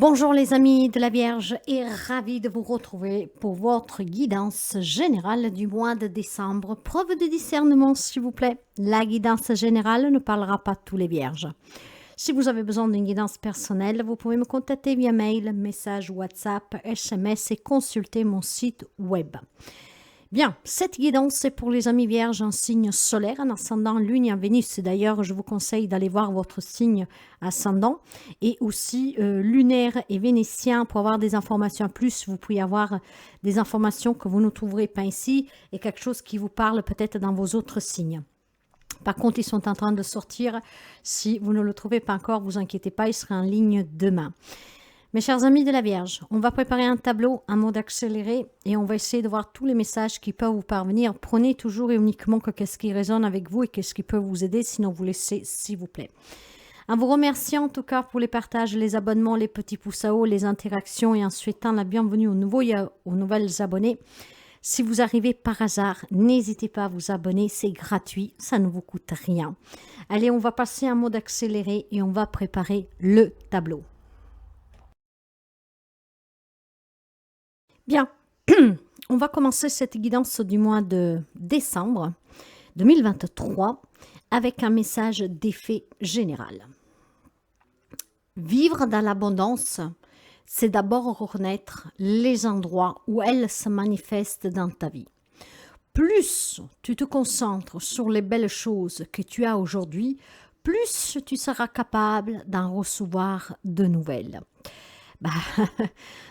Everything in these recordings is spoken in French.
Bonjour les amis de la Vierge et ravi de vous retrouver pour votre guidance générale du mois de décembre. Preuve de discernement s'il vous plaît. La guidance générale ne parlera pas tous les vierges. Si vous avez besoin d'une guidance personnelle, vous pouvez me contacter via mail, message WhatsApp, SMS et consulter mon site web. Bien, cette guidance, c'est pour les amis vierges en signe solaire, en ascendant Lune et en Vénus. D'ailleurs, je vous conseille d'aller voir votre signe ascendant et aussi lunaire et vénitien pour avoir des informations en plus. Vous pouvez avoir des informations que vous ne trouverez pas ici et quelque chose qui vous parle peut-être dans vos autres signes. Par contre, ils sont en train de sortir. Si vous ne le trouvez pas encore, vous inquiétez pas, il sera en ligne demain. Mes chers amis de la Vierge, on va préparer un tableau, un mode accéléré et on va essayer de voir tous les messages qui peuvent vous parvenir. Prenez toujours et uniquement que qu'est-ce qui résonne avec vous et qu'est-ce qui peut vous aider, sinon vous laissez s'il vous plaît. En vous remerciant en tout cas pour les partages, les abonnements, les petits pouces à haut, les interactions et en souhaitant la bienvenue aux nouveaux et aux nouvelles abonnés. Si vous arrivez par hasard, n'hésitez pas à vous abonner, c'est gratuit, ça ne vous coûte rien. Allez, on va passer en mode accéléré et on va préparer le tableau. Bien, on va commencer cette guidance du mois de décembre 2023 avec un message d'effet général. Vivre dans l'abondance, c'est d'abord reconnaître les endroits où elle se manifeste dans ta vie. Plus tu te concentres sur les belles choses que tu as aujourd'hui, plus tu seras capable d'en recevoir de nouvelles.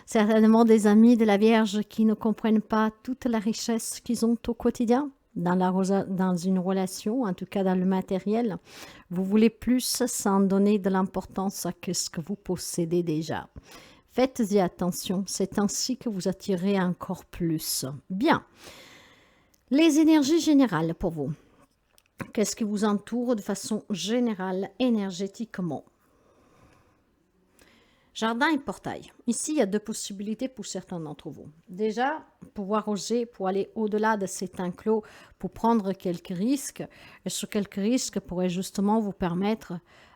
Certainement des amis de la Vierge qui ne comprennent pas toute la richesse qu'ils ont au quotidien dans une relation, en tout cas dans le matériel. Vous voulez plus sans donner de l'importance à ce que vous possédez déjà. Faites-y attention, c'est ainsi que vous attirez encore plus. Bien, les énergies générales pour vous. Qu'est-ce qui vous entoure de façon générale, énergétiquement? Jardin et portail. Ici, il y a deux possibilités pour certains d'entre vous. Déjà, pouvoir oser pour aller au-delà de cet enclos, pour prendre quelques risques. Et ce quelques risques pourraient justement vous permettre,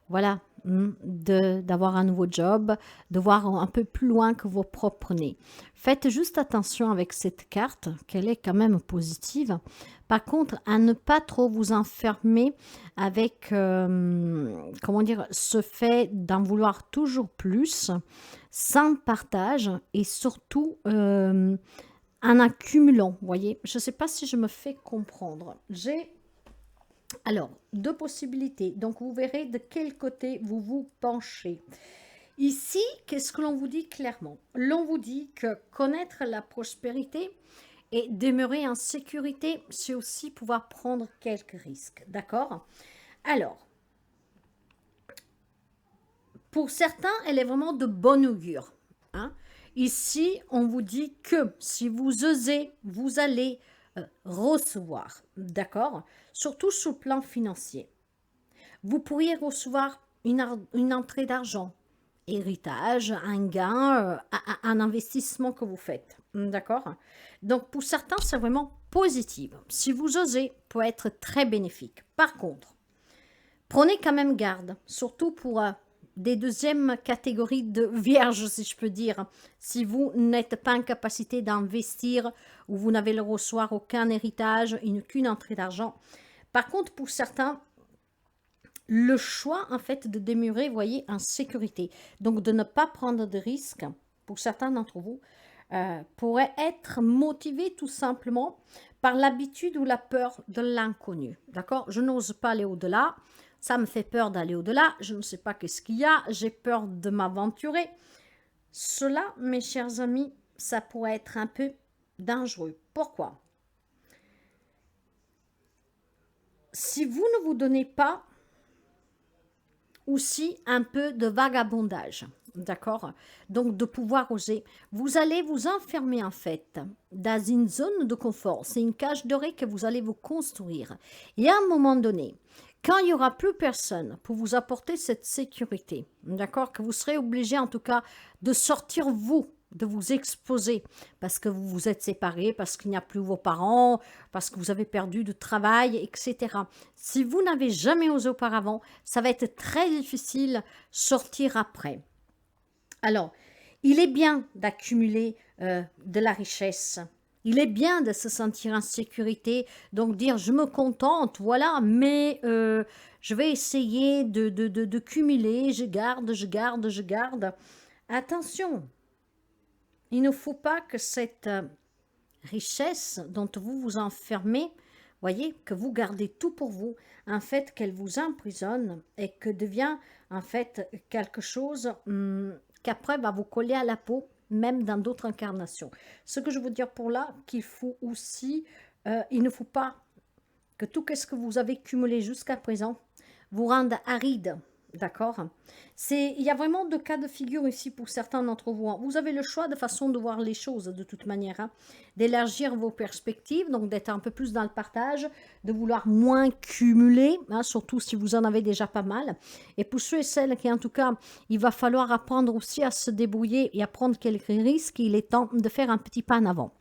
voilà, d'avoir un nouveau job, de voir un peu plus loin que vos propres nez. Faites juste attention avec cette carte, qu'elle est quand même positive. Par contre, à ne pas trop vous enfermer avec, comment dire, ce fait d'en vouloir toujours plus, sans partage et surtout en accumulant, voyez. Je ne sais pas si je me fais comprendre. J'ai alors deux possibilités. Donc, vous verrez de quel côté vous vous penchez. Ici, qu'est-ce que l'on vous dit clairement? L'on vous dit que connaître la prospérité et demeurer en sécurité, c'est aussi pouvoir prendre quelques risques. D'accord? Alors, pour certains, elle est vraiment de bon augure. Hein? Ici, on vous dit que si vous osez, vous allez recevoir. D'accord? Surtout sur le plan financier. Vous pourriez recevoir une entrée d'argent, héritage, un gain, un investissement que vous faites. D'accord? Donc, pour certains, c'est vraiment positif. Si vous osez, peut être très bénéfique. Par contre, prenez quand même garde, surtout pour des deuxièmes catégories de vierges, si je peux dire. Si vous n'êtes pas en capacité d'investir ou vous n'avez le recevoir aucun héritage, qu'une entrée d'argent. Par contre, pour certains, le choix en fait de demeurer, vous voyez, en sécurité, donc de ne pas prendre de risques, pour certains d'entre vous, pourrait être motivé tout simplement par l'habitude ou la peur de l'inconnu. D'accord? Je n'ose pas aller au-delà, ça me fait peur d'aller au-delà, je ne sais pas qu'est-ce qu'il y a, j'ai peur de m'aventurer. Cela, mes chers amis, ça pourrait être un peu dangereux. Pourquoi? Si vous ne vous donnez pas aussi un peu de vagabondage, d'accord? Donc de pouvoir oser. Vous allez vous enfermer en fait dans une zone de confort. C'est une cage dorée que vous allez vous construire. Et à un moment donné, quand il n'y aura plus personne pour vous apporter cette sécurité, d'accord? Que vous serez obligé en tout cas de sortir vous, de vous exposer parce que vous vous êtes séparés, parce qu'il n'y a plus vos parents, parce que vous avez perdu de travail, etc. Si vous n'avez jamais osé auparavant, ça va être très difficile sortir après. Alors, il est bien d'accumuler de la richesse. Il est bien de se sentir en sécurité, donc dire je me contente, voilà, mais je vais essayer de cumuler, je garde, je garde, je garde. Attention, il ne faut pas que cette richesse dont vous vous enfermez, voyez, que vous gardez tout pour vous, en fait, qu'elle vous emprisonne et que devient en fait quelque chose qu'après va vous coller à la peau, même dans d'autres incarnations. Ce que je veux dire pour là, qu'il faut aussi, il ne faut pas que tout ce que vous avez cumulé jusqu'à présent vous rende aride. D'accord. Il y a vraiment deux cas de figure ici pour certains d'entre vous. Vous avez le choix de façon de voir les choses de toute manière, hein, d'élargir vos perspectives, donc d'être un peu plus dans le partage, de vouloir moins cumuler, hein, surtout si vous en avez déjà pas mal. Et pour ceux et celles qui, en tout cas, il va falloir apprendre aussi à se débrouiller et à prendre quelques risques, il est temps de faire un petit pas en avant.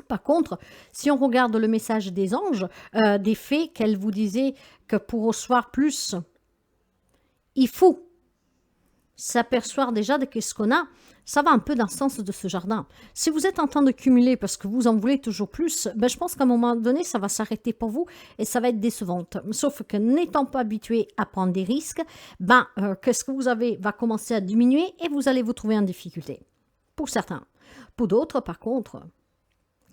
Par contre, si on regarde le message des anges, des fées, qu'elles vous disaient que pour recevoir plus, il faut s'apercevoir déjà de ce qu'on a, ça va un peu dans le sens de ce jardin. Si vous êtes en train de cumuler parce que vous en voulez toujours plus, ben je pense qu'à un moment donné, ça va s'arrêter pour vous et ça va être décevante. Sauf que n'étant pas habitué à prendre des risques, ben, qu'est-ce que vous avez va commencer à diminuer et vous allez vous trouver en difficulté. Pour certains. Pour d'autres, par contre,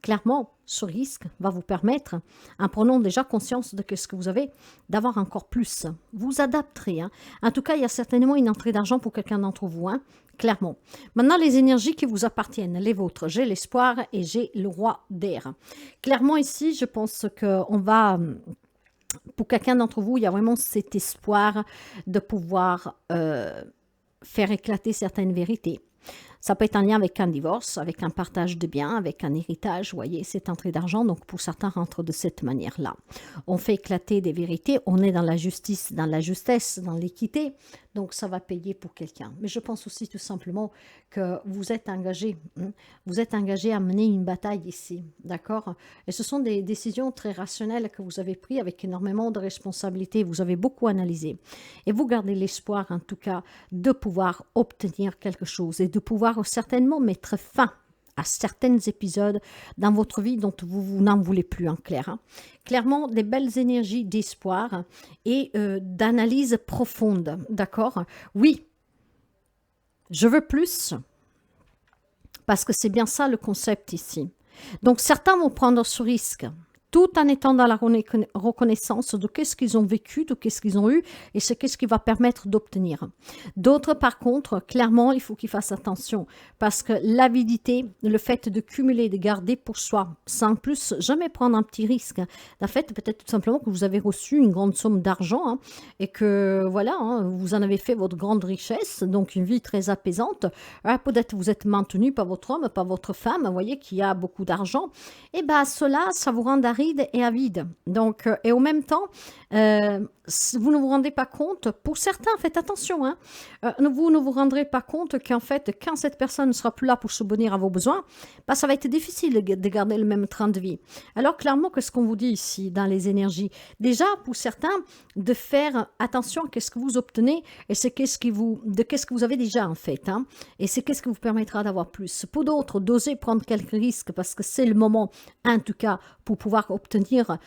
clairement, ce risque va vous permettre, en prenant déjà conscience de ce que vous avez, d'avoir encore plus. Vous adapterez. Hein. En tout cas, il y a certainement une entrée d'argent pour quelqu'un d'entre vous, hein, clairement. Maintenant, les énergies qui vous appartiennent, les vôtres. J'ai l'espoir et j'ai le roi d'air. Clairement, ici, je pense qu'on va... Pour quelqu'un d'entre vous, il y a vraiment cet espoir de pouvoir faire éclater certaines vérités. Ça peut être en lien avec un divorce, avec un partage de biens, avec un héritage, vous voyez, cette entrée d'argent. Donc, pour certains, rentre de cette manière-là. On fait éclater des vérités, on est dans la justice, dans la justesse, dans l'équité. Donc, ça va payer pour quelqu'un. Mais je pense aussi tout simplement que vous êtes engagé. Hein, vous êtes engagé à mener une bataille ici, d'accord? Et ce sont des décisions très rationnelles que vous avez prises avec énormément de responsabilités. Vous avez beaucoup analysé. Et vous gardez l'espoir, en tout cas, de pouvoir obtenir quelque chose et de pouvoir certainement mettre fin à certains épisodes dans votre vie dont vous n'en voulez plus en clair. Hein. Clairement, des belles énergies d'espoir et d'analyse profonde, d'accord? Oui, je veux plus, parce que c'est bien ça le concept ici. Donc, certains vont prendre ce risque, tout en étant dans la reconnaissance de qu'est-ce qu'ils ont vécu, de qu'est-ce qu'ils ont eu, et c'est qu'est-ce qui va permettre d'obtenir. D'autres, par contre, clairement, il faut qu'ils fassent attention, parce que l'avidité, le fait de cumuler, de garder pour soi, sans plus jamais prendre un petit risque. En fait, peut-être tout simplement que vous avez reçu une grande somme d'argent, hein, et que, voilà, hein, vous en avez fait votre grande richesse, donc une vie très apaisante. Peut-être vous êtes maintenu par votre homme, par votre femme, vous voyez, qui a beaucoup d'argent. Et bien, cela, ça vous rend aride et avide. Donc, et au même temps, vous ne vous rendez pas compte, pour certains, faites attention, hein, vous ne vous rendrez pas compte qu'en fait, quand cette personne ne sera plus là pour subvenir à vos besoins, bah, ça va être difficile de garder le même train de vie. Alors, clairement, qu'est-ce qu'on vous dit ici dans les énergies? Déjà, pour certains, de faire attention à ce que vous obtenez et c'est qu'est-ce que vous avez déjà en fait. Hein, et c'est qu'est-ce qui vous permettra d'avoir plus. Pour d'autres, d'oser prendre quelques risques parce que c'est le moment, en tout cas, pour pouvoir obtenir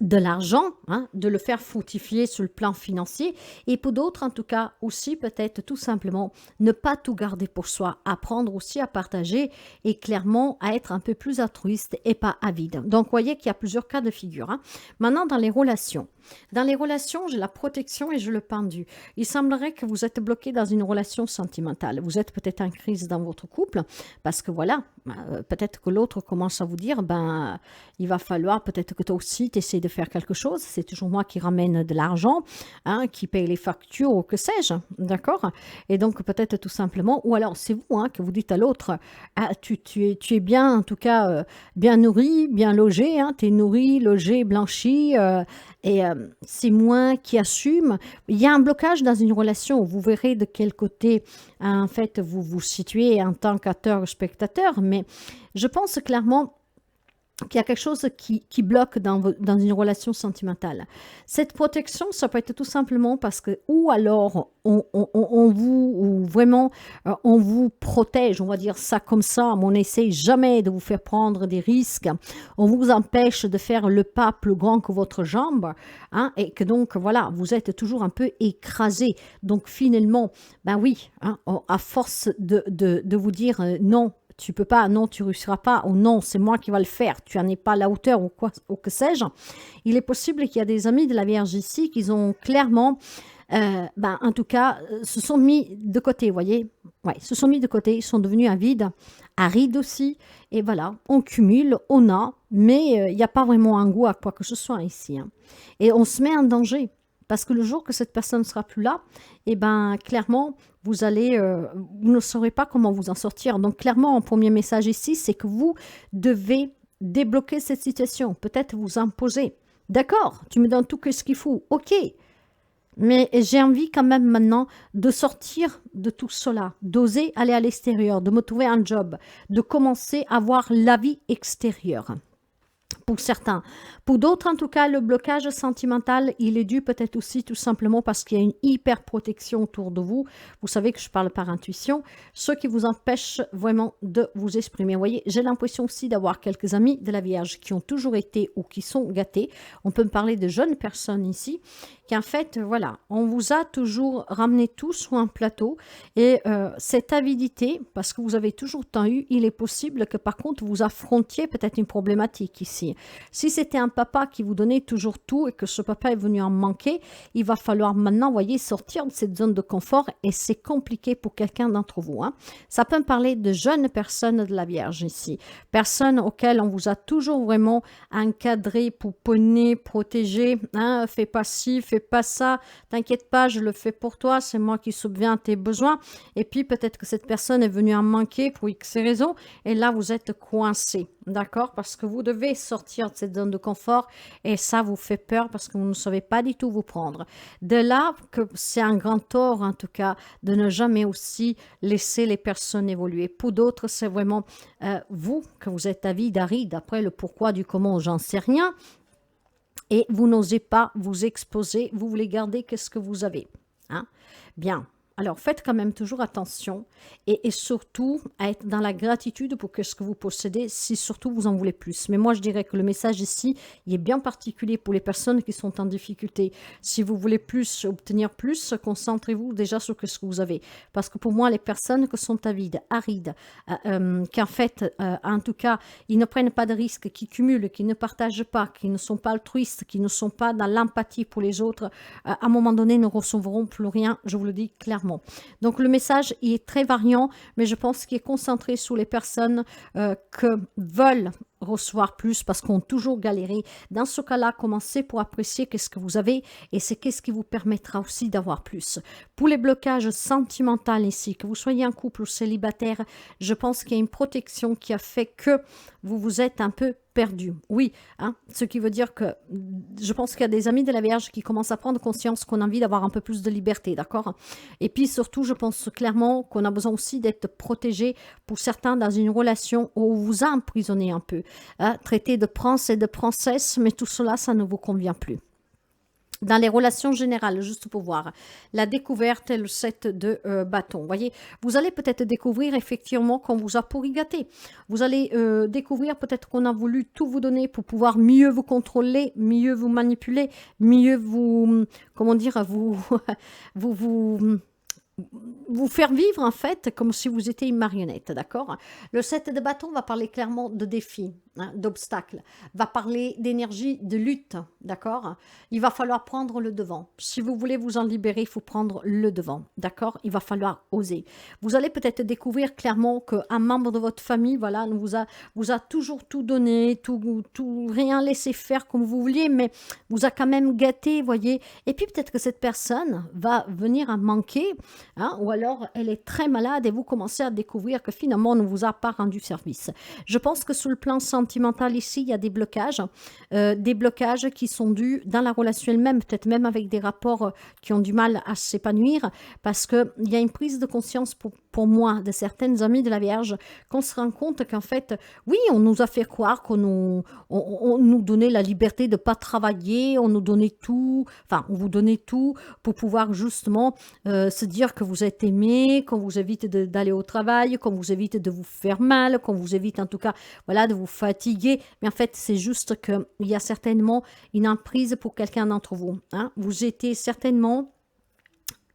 de l'argent, hein, de le faire fructifier sur le plan financier, et pour d'autres, en tout cas, aussi peut-être tout simplement ne pas tout garder pour soi, apprendre aussi à partager et clairement à être un peu plus altruiste et pas avide. Donc, vous voyez qu'il y a plusieurs cas de figure. Hein. Maintenant, dans les relations. Dans les relations, j'ai la protection et j'ai le pendu. Il semblerait que vous êtes bloqué dans une relation sentimentale. Vous êtes peut-être en crise dans votre couple parce que voilà, peut-être que l'autre commence à vous dire, ben, il va falloir peut-être que toi aussi tu essaies de faire quelque chose. C'est toujours moi qui ramène de l'argent, hein, qui paye les factures ou que sais-je, d'accord? Et donc peut-être tout simplement, ou alors c'est vous hein, que vous dites à l'autre, ah, tu es bien, en tout cas, bien nourri, bien logé, hein, tu es nourri, logé, blanchi, et c'est moi qui assume. Il y a un blocage dans une relation. Vous verrez de quel côté, en fait, vous vous situez en tant qu'acteur ou spectateur. Mais je pense clairement qu'il y a quelque chose qui bloque dans une relation sentimentale. Cette protection, ça peut être tout simplement parce que, ou alors, on vous, ou vraiment, on vous protège, on va dire ça comme ça, mais on n'essaie jamais de vous faire prendre des risques, on vous empêche de faire le pas plus grand que votre jambe, hein, et que donc, voilà, vous êtes toujours un peu écrasé. Donc, finalement, ben oui, hein, à force de vous dire non, tu peux pas, non, tu réussiras pas, ou non, c'est moi qui va le faire, tu n'en es pas à la hauteur, ou quoi, ou que sais-je. Il est possible qu'il y a des amis de la Vierge ici qui ont clairement, en tout cas, se sont mis de côté, vous voyez. Ouais, se sont mis de côté, ils sont devenus arides aussi, et voilà, on cumule, on a, mais il n'y a pas vraiment un goût à quoi que ce soit ici, hein. Et on se met en danger. Parce que le jour que cette personne ne sera plus là, eh ben, clairement, vous ne saurez pas comment vous en sortir. Donc, clairement, un premier message ici, c'est que vous devez débloquer cette situation, peut-être vous imposer. D'accord, tu me donnes tout ce qu'il faut, ok. Mais j'ai envie quand même maintenant de sortir de tout cela, d'oser aller à l'extérieur, de me trouver un job, de commencer à voir la vie extérieure. Pour certains. Pour d'autres, en tout cas, le blocage sentimental, il est dû peut-être aussi tout simplement parce qu'il y a une hyper protection autour de vous. Vous savez que je parle par intuition, ce qui vous empêche vraiment de vous exprimer. Vous voyez, j'ai l'impression aussi d'avoir quelques amis de la Vierge qui ont toujours été ou qui sont gâtés. On peut me parler de jeunes personnes ici qu'en fait, voilà, on vous a toujours ramené tout sur un plateau et cette avidité, parce que vous avez toujours tant eu, il est possible que par contre vous affrontiez peut-être une problématique ici. Si c'était un papa qui vous donnait toujours tout et que ce papa est venu en manquer, il va falloir maintenant, vous voyez, sortir de cette zone de confort et c'est compliqué pour quelqu'un d'entre vous, hein. Ça peut me parler de jeunes personnes de la Vierge ici, personnes auxquelles on vous a toujours vraiment encadré, pouponné, protégé, hein, fais pas ci, fais pas ça, t'inquiète pas, je le fais pour toi, c'est moi qui subviens à tes besoins. Et puis peut-être que cette personne est venue en manquer pour X raisons, et là vous êtes coincé, d'accord? Parce que vous devez sortir de cette zone de confort, et ça vous fait peur parce que vous ne savez pas du tout vous prendre. De là que c'est un grand tort, en tout cas, de ne jamais aussi laisser les personnes évoluer. Pour d'autres, c'est vraiment vous que vous êtes aride. Après, le pourquoi du comment, j'en sais rien. Et vous n'osez pas vous exposer, vous voulez garder qu'est-ce que vous avez, hein? Bien, alors faites quand même toujours attention et surtout à être dans la gratitude pour ce que vous possédez si surtout vous en voulez plus. Mais moi je dirais que le message ici, il est bien particulier pour les personnes qui sont en difficulté. Si vous voulez plus, obtenir plus, concentrez-vous déjà sur ce que vous avez. Parce que pour moi, les personnes qui sont arides, qu'en fait, en tout cas, ils ne prennent pas de risques, qui cumulent, qui ne partagent pas, qui ne sont pas altruistes, qui ne sont pas dans l'empathie pour les autres, à un moment donné, ne recevront plus rien, je vous le dis clairement. Donc le message il est très variant, mais je pense qu'il est concentré sur les personnes que veulent recevoir plus parce qu'on a toujours galéré. Dans ce cas-là, commencez pour apprécier qu'est-ce que vous avez et c'est qu'est-ce qui vous permettra aussi d'avoir plus. Pour les blocages sentimentaux ici, que vous soyez en couple ou célibataire, je pense qu'il y a une protection qui a fait que vous vous êtes un peu perdu. Oui, hein, ce qui veut dire que je pense qu'il y a des amis de la Vierge qui commencent à prendre conscience qu'on a envie d'avoir un peu plus de liberté, d'accord? Et puis surtout, je pense clairement qu'on a besoin aussi d'être protégé pour certains dans une relation où vous vous emprisonnez un peu, hein, traité de prince et de princesse, mais tout cela, ça ne vous convient plus. Dans les relations générales, juste pour voir, la découverte et le set de bâtons. Voyez, vous allez peut-être découvrir effectivement qu'on vous a pourri gâté. Vous allez découvrir peut-être qu'on a voulu tout vous donner pour pouvoir mieux vous contrôler, mieux vous manipuler, mieux vous, comment dire, vous faire vivre en fait comme si vous étiez une marionnette, d'accord? Le 7 de bâton va parler clairement de défis, hein, d'obstacles, va parler d'énergie, de lutte, d'accord? Il va falloir prendre le devant. Si vous voulez vous en libérer, il faut prendre le devant, d'accord? Il va falloir oser. Vous allez peut-être découvrir clairement qu'un membre de votre famille, voilà, vous a toujours tout donné, tout, rien laissé faire comme vous vouliez, mais vous a quand même gâté, voyez? Et puis peut-être que cette personne va venir à manquer, hein, ou alors elle est très malade et vous commencez à découvrir que finalement on ne vous a pas rendu service. Je pense que sur le plan sentimental ici, il y a des blocages qui sont dus dans la relation elle-même, peut-être même avec des rapports qui ont du mal à s'épanouir, parce qu'il y a une prise de conscience pour moi, de certaines amies de la Vierge, qu'on se rend compte qu'en fait, oui, on nous a fait croire on nous donnait la liberté de ne pas travailler, on nous donnait tout, enfin, on vous donnait tout pour pouvoir justement se dire que vous êtes aimé, qu'on vous évite d'aller au travail, qu'on vous évite de vous faire mal, qu'on vous évite en tout cas, voilà, de vous fatiguer. Mais en fait, c'est juste qu'il y a certainement une emprise pour quelqu'un d'entre vous. Hein. Vous étiez certainement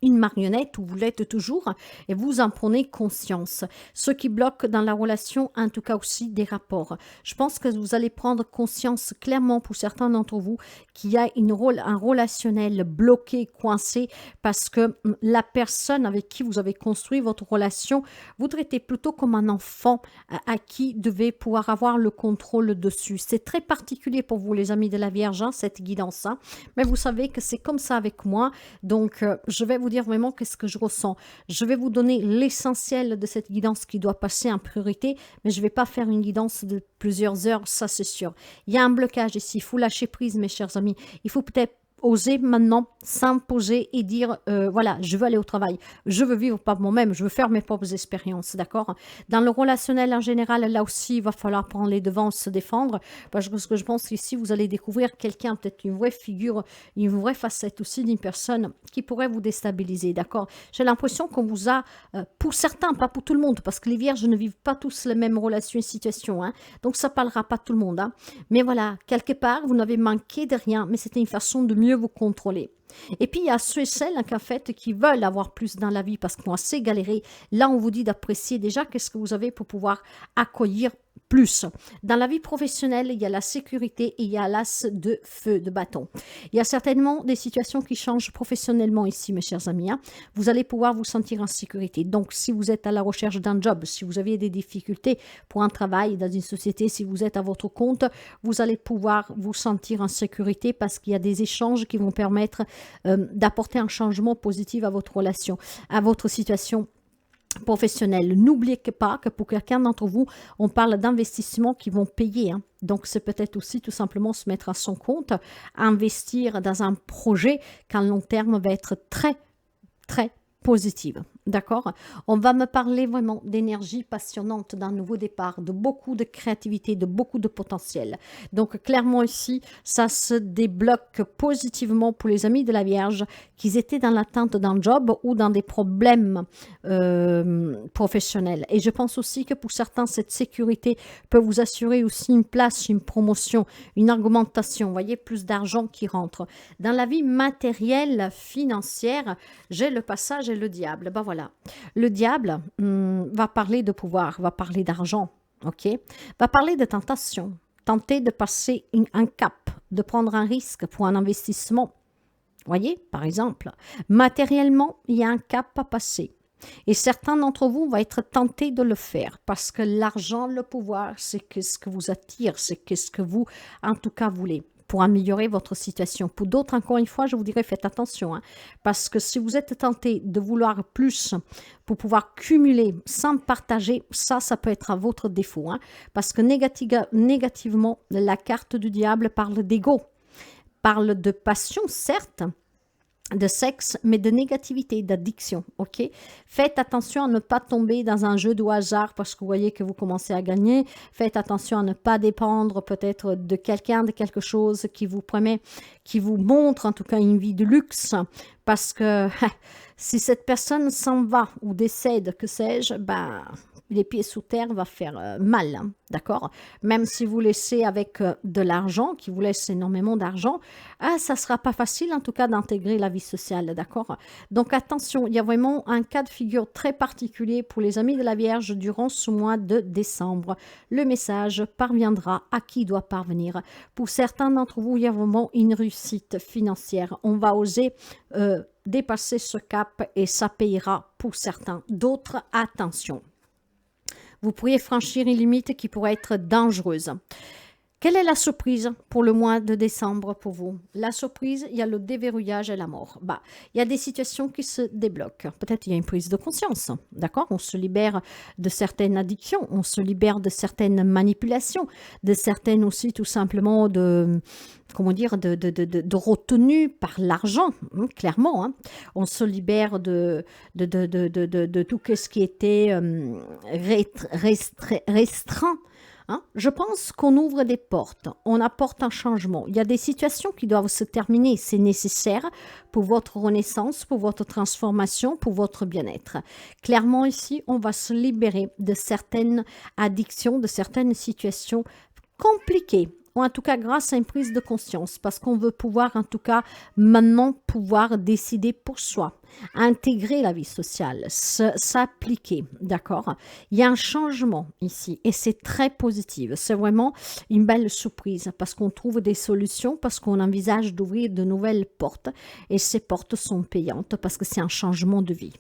une marionnette, ou vous l'êtes toujours, et vous en prenez conscience. Ce qui bloque dans la relation, en tout cas aussi des rapports. Je pense que vous allez prendre conscience clairement pour certains d'entre vous qu'il y a un relationnel bloqué, coincé, parce que la personne avec qui vous avez construit votre relation, vous traitez plutôt comme un enfant à qui devez pouvoir avoir le contrôle dessus. C'est très particulier pour vous, les amis de la Vierge, hein, cette guidance, hein, mais vous savez que c'est comme ça avec moi, donc je vais vous dire vraiment qu'est-ce que je ressens. Je vais vous donner l'essentiel de cette guidance qui doit passer en priorité, mais je ne vais pas faire une guidance de plusieurs heures, ça c'est sûr. Il y a un blocage ici, il faut lâcher prise mes chers amis. Il faut peut-être oser maintenant s'imposer et dire voilà, je veux aller au travail, je veux vivre par moi-même, je veux faire mes propres expériences, d'accord? Dans le relationnel en général, là aussi, il va falloir prendre les devants, se défendre, parce que ce que je pense ici, vous allez découvrir quelqu'un, peut-être une vraie figure, une vraie facette aussi d'une personne qui pourrait vous déstabiliser, d'accord? J'ai l'impression qu'on vous a, pour certains, pas pour tout le monde, parce que les vierges ne vivent pas tous les mêmes relations et situations, hein, donc ça ne parlera pas tout le monde, hein, mais voilà, quelque part, vous n'avez manqué de rien, mais c'était une façon de mieux vous contrôler. Et puis, il y a ceux et celles en fait, qui veulent avoir plus dans la vie parce qu'on a assez galéré. Là, on vous dit d'apprécier déjà qu'est-ce que vous avez pour pouvoir accueillir plus. Dans la vie professionnelle, il y a la sécurité et il y a l'as de feu, de bâton. Il y a certainement des situations qui changent professionnellement ici, mes chers amis. Hein. Vous allez pouvoir vous sentir en sécurité. Donc, si vous êtes à la recherche d'un job, si vous avez des difficultés pour un travail dans une société, si vous êtes à votre compte, vous allez pouvoir vous sentir en sécurité parce qu'il y a des échanges qui vont permettre d'apporter un changement positif à votre relation, à votre situation professionnelle. N'oubliez pas que pour quelqu'un d'entre vous, on parle d'investissements qui vont payer. Hein. Donc, c'est peut-être aussi tout simplement se mettre à son compte, investir dans un projet qu'à long terme va être très, très positive. D'accord? On va me parler vraiment d'énergie passionnante, d'un nouveau départ, de beaucoup de créativité, de beaucoup de potentiel. Donc, clairement ici, ça se débloque positivement pour les amis de la Vierge qui étaient dans l'attente d'un job ou dans des problèmes professionnels. Et je pense aussi que pour certains, cette sécurité peut vous assurer aussi une place, une promotion, une augmentation. Vous voyez, plus d'argent qui rentre. Dans la vie matérielle, financière, j'ai le passage et le diable. Ben voilà. Le diable va parler de pouvoir, va parler d'argent, ok? Va parler de tentation, tenter de passer un cap, de prendre un risque pour un investissement. Voyez, par exemple, matériellement, il y a un cap à passer. Et certains d'entre vous vont être tentés de le faire parce que l'argent, le pouvoir, c'est ce que vous attire, c'est ce que vous, en tout cas, voulez pour améliorer votre situation. Pour d'autres, encore une fois, je vous dirais, faites attention, hein, parce que si vous êtes tenté de vouloir plus pour pouvoir cumuler sans partager, ça peut être à votre défaut, hein, parce que négativement, la carte du diable parle d'ego, parle de passion, certes, de sexe, mais de négativité, d'addiction, ok? Faites attention à ne pas tomber dans un jeu de hasard parce que vous voyez que vous commencez à gagner. Faites attention à ne pas dépendre peut-être de quelqu'un, de quelque chose qui vous promet, qui vous montre en tout cas une vie de luxe parce que si cette personne s'en va ou décède, que sais-je, ben les pieds sous terre va faire mal, hein, d'accord? Même si vous laissez avec de l'argent, qui vous laisse énormément d'argent, ça ne sera pas facile en tout cas d'intégrer la vie sociale, d'accord? Donc attention, il y a vraiment un cas de figure très particulier pour les amis de la Vierge durant ce mois de décembre. Le message parviendra à qui doit parvenir. Pour certains d'entre vous, il y a vraiment une réussite financière. On va oser dépasser ce cap et ça payera pour certains. D'autres, attention. Vous pourriez franchir une limite qui pourrait être dangereuse. Quelle est la surprise pour le mois de décembre pour vous? La surprise, il y a le déverrouillage et la mort. Bah, il y a des situations qui se débloquent. Peut-être il y a une prise de conscience, d'accord? On se libère de certaines addictions, on se libère de certaines manipulations, de certaines aussi tout simplement de, comment dire, de retenue par l'argent, clairement, hein. On se libère de tout ce qui était restreint. Hein. Je pense qu'on ouvre des portes, on apporte un changement. Il y a des situations qui doivent se terminer, c'est nécessaire pour votre renaissance, pour votre transformation, pour votre bien-être. Clairement ici, on va se libérer de certaines addictions, de certaines situations compliquées, ou en tout cas grâce à une prise de conscience, parce qu'on veut pouvoir en tout cas maintenant pouvoir décider pour soi, intégrer la vie sociale, s'appliquer, d'accord? Il y a un changement ici et c'est très positif, c'est vraiment une belle surprise parce qu'on trouve des solutions, parce qu'on envisage d'ouvrir de nouvelles portes et ces portes sont payantes parce que c'est un changement de vie.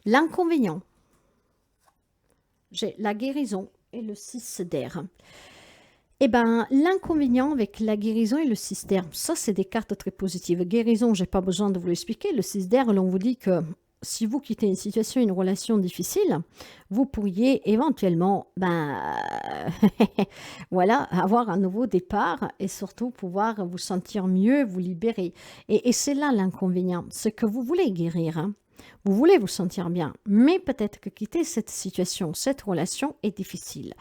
L'inconvénient, j'ai la guérison et le 6 d'air. Eh bien, l'inconvénient avec la guérison et le 6 d'air, ça, c'est des cartes très positives. Guérison, je n'ai pas besoin de vous l'expliquer. Le 6 d'air, on vous dit que si vous quittez une situation, une relation difficile, vous pourriez éventuellement, voilà, avoir un nouveau départ et surtout pouvoir vous sentir mieux, vous libérer. Et c'est là l'inconvénient, c'est que vous voulez guérir, hein. Vous voulez vous sentir bien, mais peut-être que quitter cette situation, cette relation est difficile.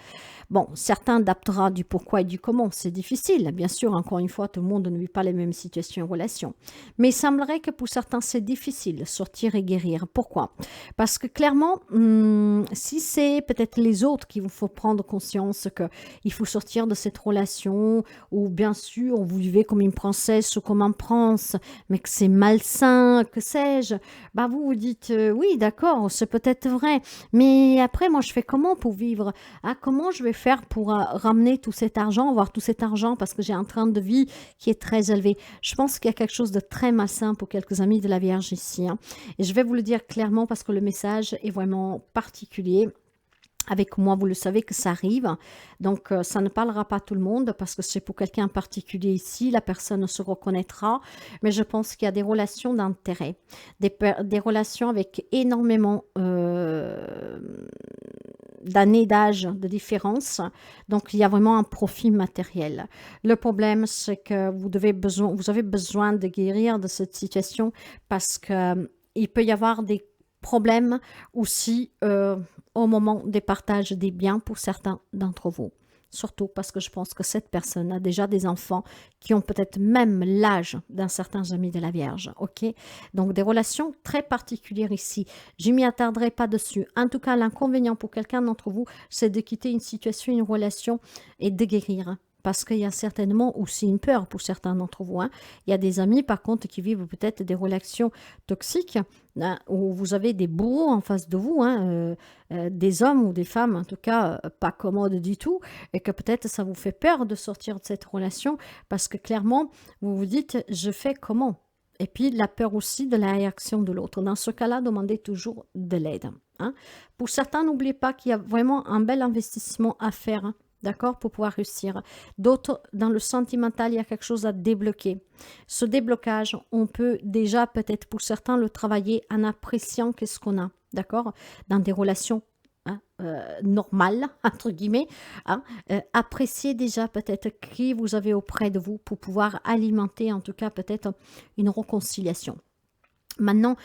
Bon, certains adaptera du pourquoi et du comment, c'est difficile. Bien sûr, encore une fois, tout le monde ne vit pas les mêmes situations et relations. Mais il semblerait que pour certains, c'est difficile, sortir et guérir. Pourquoi? Parce que clairement, si c'est peut-être les autres qui vous faut prendre conscience qu'il faut sortir de cette relation, ou bien sûr, vous vivez comme une princesse ou comme un prince, mais que c'est malsain, que sais-je, bah vous dites, oui, d'accord, c'est peut-être vrai, mais après, moi, je fais comment pour vivre? Ah, comment je vais faire pour ramener tout cet argent, avoir tout cet argent parce que j'ai un train de vie qui est très élevé. Je pense qu'il y a quelque chose de très malsain pour quelques amis de la Vierge ici, hein. Et je vais vous le dire clairement parce que le message est vraiment particulier. Avec moi, vous le savez que ça arrive, donc ça ne parlera pas à tout le monde parce que c'est pour quelqu'un en particulier ici, la personne se reconnaîtra, mais je pense qu'il y a des relations d'intérêt, des relations avec énormément d'années d'âge de différence, donc il y a vraiment un profit matériel. Le problème, c'est que vous avez besoin de guérir de cette situation parce que il peut y avoir des problèmes aussi au moment des partages des biens pour certains d'entre vous. Surtout parce que je pense que cette personne a déjà des enfants qui ont peut-être même l'âge d'un certain ami de la Vierge. Ok? Donc des relations très particulières ici. Je ne m'y attarderai pas dessus. En tout cas, l'inconvénient pour quelqu'un d'entre vous, c'est de quitter une situation, une relation et de guérir. Parce qu'il y a certainement aussi une peur pour certains d'entre vous, hein. Il y a des amis, par contre, qui vivent peut-être des relations toxiques, hein, où vous avez des bourreaux en face de vous, hein, des hommes ou des femmes, en tout cas, pas commodes du tout, et que peut-être ça vous fait peur de sortir de cette relation, parce que clairement, vous vous dites, je fais comment? Et puis, la peur aussi de la réaction de l'autre. Dans ce cas-là, demandez toujours de l'aide, hein. Pour certains, n'oubliez pas qu'il y a vraiment un bel investissement à faire, hein. D'accord, pour pouvoir réussir. D'autres, dans le sentimental, il y a quelque chose à débloquer. Ce déblocage, on peut déjà, peut-être pour certains, le travailler en appréciant qu'est-ce qu'on a. D'accord, dans des relations, hein, normales, entre guillemets. Hein, appréciez déjà peut-être qui vous avez auprès de vous pour pouvoir alimenter, en tout cas, peut-être une réconciliation. Maintenant,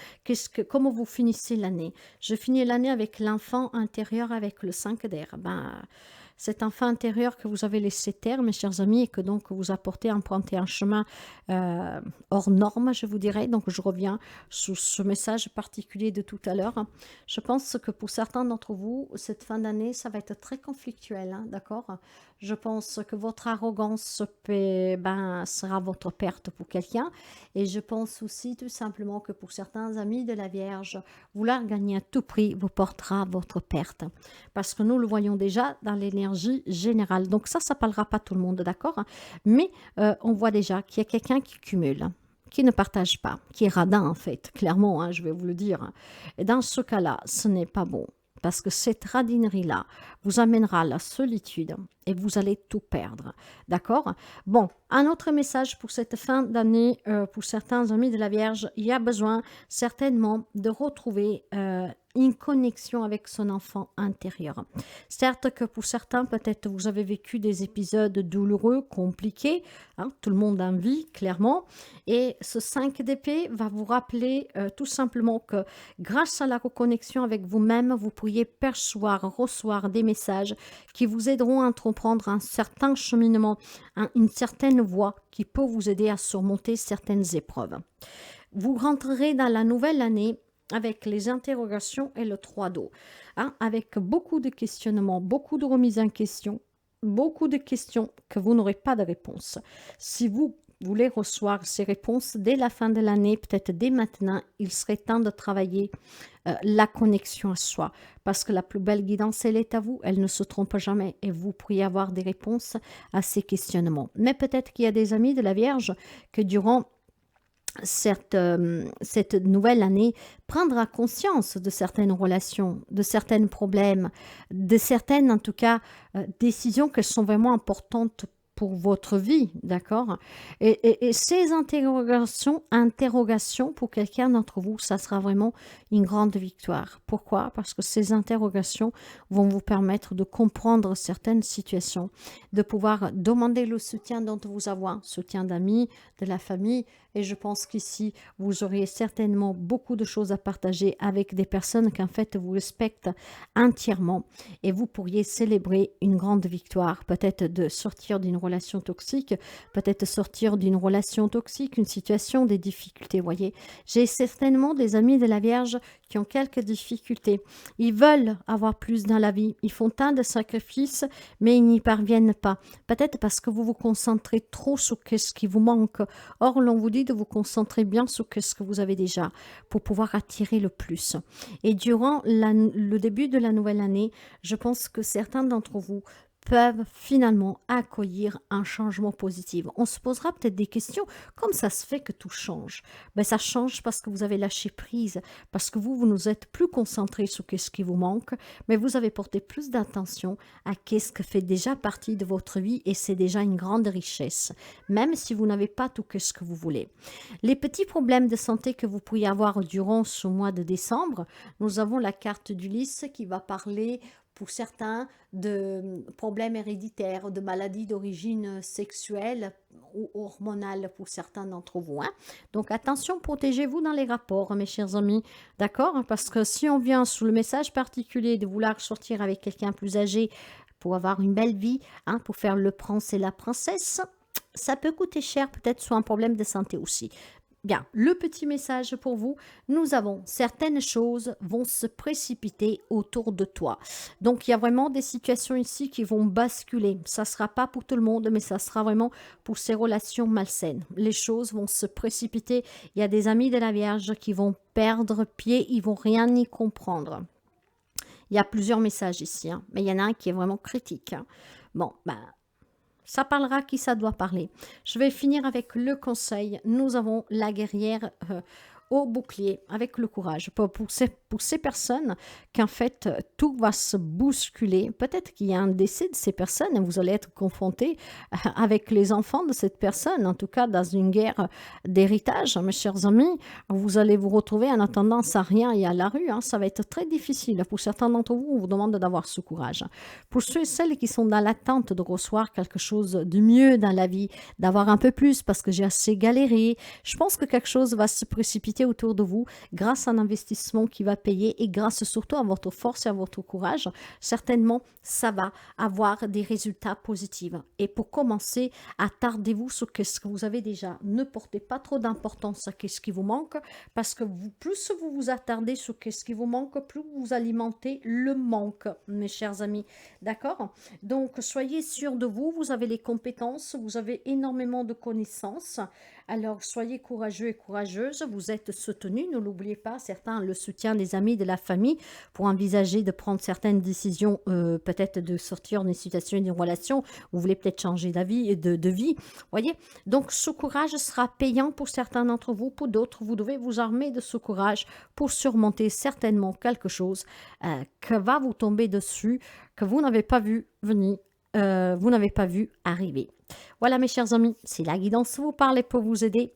comment vous finissez l'année? Je finis l'année avec l'enfant intérieur, avec le 5 d'air. Cet enfant intérieur que vous avez laissé taire, mes chers amis, et que donc vous apportez, empruntez un chemin hors norme, je vous dirais. Donc, je reviens sur ce message particulier de tout à l'heure. Je pense que pour certains d'entre vous, cette fin d'année, ça va être très conflictuel, hein, d'accord? Je pense que votre arrogance sera votre perte pour quelqu'un. Et je pense aussi tout simplement que pour certains amis de la Vierge, vouloir gagner à tout prix vous portera votre perte. Parce que nous le voyons déjà dans l'énergie générale. Donc ça parlera pas tout le monde, d'accord? Mais on voit déjà qu'il y a quelqu'un qui cumule, qui ne partage pas, qui est radin en fait, clairement, hein, je vais vous le dire. Et dans ce cas-là, ce n'est pas bon. parce que cette radinerie-là vous amènera à la solitude et vous allez tout perdre. D'accord? Bon, un autre message pour cette fin d'année, pour certains amis de la Vierge, il y a besoin certainement de retrouver une connexion avec son enfant intérieur. Certes que pour certains, peut-être vous avez vécu des épisodes douloureux, compliqués, hein, tout le monde en vit clairement, et ce 5 d'épée va vous rappeler tout simplement que grâce à la reconnexion avec vous-même, vous pourriez percevoir, recevoir des messages qui vous aideront à entreprendre un certain cheminement, une certaine voie qui peut vous aider à surmonter certaines épreuves. Vous rentrerez dans la nouvelle année avec les interrogations et le 3 d'eau, hein, avec beaucoup de questionnements, beaucoup de remises en question, beaucoup de questions que vous n'aurez pas de réponse. Si vous voulez recevoir ces réponses dès la fin de l'année, peut-être dès maintenant, il serait temps de travailler la connexion à soi, parce que la plus belle guidance, elle est à vous, elle ne se trompe jamais et vous pourriez avoir des réponses à ces questionnements. Mais peut-être qu'il y a des amis de la Vierge que durant cette nouvelle année prendra conscience de certaines relations, de certains problèmes, de certaines, en tout cas, décisions qui sont vraiment importantes pour votre vie, d'accord? Et ces interrogations, pour quelqu'un d'entre vous, ça sera vraiment une grande victoire. Pourquoi? Parce que ces interrogations vont vous permettre de comprendre certaines situations, de pouvoir demander le soutien dont vous avez, soutien d'amis, de la famille. Et je pense qu'ici, vous aurez certainement beaucoup de choses à partager avec des personnes qu'en fait vous respectez entièrement. Et vous pourriez célébrer une grande victoire, peut-être de sortir d'une relation toxique, peut-être sortir d'une relation toxique, une situation, des difficultés, voyez. J'ai certainement des amis de la Vierge qui ont quelques difficultés. Ils veulent avoir plus dans la vie, ils font tant de sacrifices, mais ils n'y parviennent pas. Peut-être parce que vous vous concentrez trop sur ce qui vous manque. Or, l'on vous dit de vous concentrer bien sur ce que vous avez déjà pour pouvoir attirer le plus. Et durant le début de la nouvelle année, je pense que certains d'entre vous peuvent finalement accueillir un changement positif. On se posera peut-être des questions, comme ça se fait que tout change? Ben, ça change parce que vous avez lâché prise, parce que vous nous êtes plus concentré sur ce qui vous manque, mais vous avez porté plus d'attention à ce qui fait déjà partie de votre vie et c'est déjà une grande richesse, même si vous n'avez pas tout ce que vous voulez. Les petits problèmes de santé que vous pourriez avoir durant ce mois de décembre, nous avons la carte d'Ulysse qui va parler pour certains de problèmes héréditaires, de maladies d'origine sexuelle ou hormonale pour certains d'entre vous. Hein. Donc attention, protégez-vous dans les rapports, mes chers amis, d'accord? Parce que si on vient sous le message particulier de vouloir sortir avec quelqu'un plus âgé pour avoir une belle vie, hein, pour faire le prince et la princesse, ça peut coûter cher, peut-être sur un problème de santé aussi. Bien, le petit message pour vous, nous avons certaines choses vont se précipiter autour de toi. Donc, il y a vraiment des situations ici qui vont basculer. Ça ne sera pas pour tout le monde, mais ça sera vraiment pour ces relations malsaines. Les choses vont se précipiter. Il y a des amis de la Vierge qui vont perdre pied, ils vont rien y comprendre. Il y a plusieurs messages ici, hein, mais il y en a un qui est vraiment critique. Hein. Bon, ben... ça parlera qui ça doit parler. Je vais finir avec le conseil. Nous avons la guerrière au bouclier, avec le courage. Pour ces personnes qu'en fait, tout va se bousculer. Peut-être qu'il y a un décès de ces personnes et vous allez être confrontés avec les enfants de cette personne, en tout cas dans une guerre d'héritage, mes chers amis. Vous allez vous retrouver en attendant ça rien et à la rue. Hein. Ça va être très difficile. Pour certains d'entre vous, on vous demande d'avoir ce courage. Pour ceux et celles qui sont dans l'attente de recevoir quelque chose de mieux dans la vie, d'avoir un peu plus parce que j'ai assez galéré, je pense que quelque chose va se précipiter autour de vous grâce à un investissement qui va payer et grâce surtout à votre force et à votre courage, certainement ça va avoir des résultats positifs. Et pour commencer, attardez-vous sur ce que vous avez déjà. Ne portez pas trop d'importance à ce qui vous manque parce que plus vous vous attardez sur ce qui vous manque, plus vous alimentez le manque, mes chers amis. D'accord? Donc, soyez sûrs de vous, vous avez les compétences, vous avez énormément de connaissances. Alors, soyez courageux et courageuses, vous êtes soutenus, ne l'oubliez pas, certains le soutien des amis, de la famille, pour envisager de prendre certaines décisions, peut-être de sortir d'une situation, d'une relation, vous voulez peut-être changer d'avis, de vie, voyez? Donc, ce courage sera payant pour certains d'entre vous, pour d'autres, vous devez vous armer de ce courage pour surmonter certainement quelque chose que va vous tomber dessus, que vous n'avez pas vu venir, vous n'avez pas vu arriver. Voilà mes chers amis, si la guidance vous parle et peut vous aider,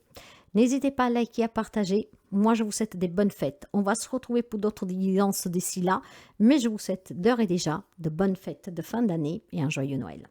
n'hésitez pas à liker, à partager. Moi, je vous souhaite des bonnes fêtes. On va se retrouver pour d'autres guidances d'ici là, mais je vous souhaite d'ores et déjà de bonnes fêtes de fin d'année et un joyeux Noël.